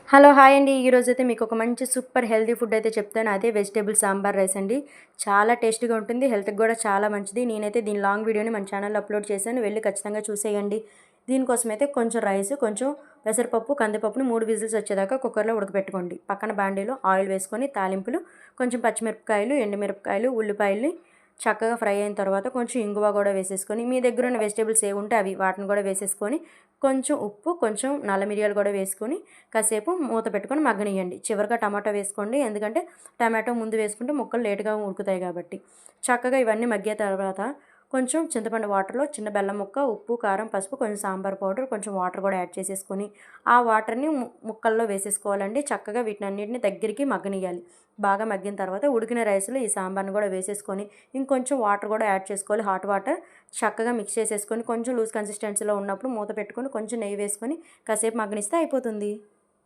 Hello hi అండి. ఈరోజైతే మీకు ఒక మంచి సూపర్ హెల్తీ ఫుడ్ అయితే చెప్తాను. అదే వెజిటేబుల్ సాంబార్ రైస్ అండి. చాలా టేస్టీగా ఉంటుంది. హెల్త్‌కి కూడా చాలా మంచిది. నేనైతే దీని లాంగ్ వీడియోని మన ఛానల్లో అప్లోడ్ చేశాను. వెళ్ళి ఖచ్చితంగా చూసేయండి. దీనికోసమైతే కొంచెం రైస్, కొంచెం పెసరపప్పు, కందిపప్పుని 3 విజిల్స్ వచ్చేదాకా కుక్కర్‌లో ఉడకబెట్టుకోండి. పక్కన బాండీలో ఆయిల్ వేసుకొని తాలింపులు, కొంచెం పచ్చిమిరపకాయలు, ఎండుమిరపకాయలు, ఉల్లిపాయల్ని చక్కగా ఫ్రై అయిన తర్వాత కొంచెం ఇంగువ కూడా వేసేసుకొని, మీ దగ్గర ఉన్న వెజిటేబుల్స్ ఏవుంటే అవి వాటిని కూడా వేసేసుకొని, కొంచెం ఉప్పు, కొంచెం నల్ల మిరియాలు కూడా వేసుకొని కాసేపు మూత పెట్టుకొని మగ్గనియండి. చివరిగా టమాటో వేసుకోండి. ఎందుకంటే టమాటో ముందు వేసుకుంటే ముక్కలు లేట్‌గా ఉడుకుతాయి కాబట్టి. చక్కగా ఇవన్నీ మగ్గిన తర్వాత కొంచెం చింతపండు వాటర్‌లో చిన్న బెల్లం ముక్క, ఉప్పు, కారం, పసుపు, కొంచెం సాంబార్ పౌడర్, కొంచెం వాటర్ కూడా యాడ్ చేసేసుకొని ఆ వాటర్‌ని ముక్కల్లో వేసేసుకోవాలండి. చక్కగా వీటినన్నిటిని దగ్గరికి మగ్గనియ్యాలి. బాగా మగ్గిన తర్వాత ఉడికిన రైస్‌లో ఈ సాంబార్‌ని కూడా వేసేసుకొని ఇంకొంచెం వాటర్ కూడా యాడ్ చేసుకోవాలి. హాట్ వాటర్ చక్కగా మిక్స్ చేసేసుకొని కొంచెం లూజ్ కన్సిస్టెన్సీలో ఉన్నప్పుడు మూత పెట్టుకొని కొంచెం నెయ్యి వేసుకొని కాసేపు మగ్గనిస్తే అయిపోతుంది.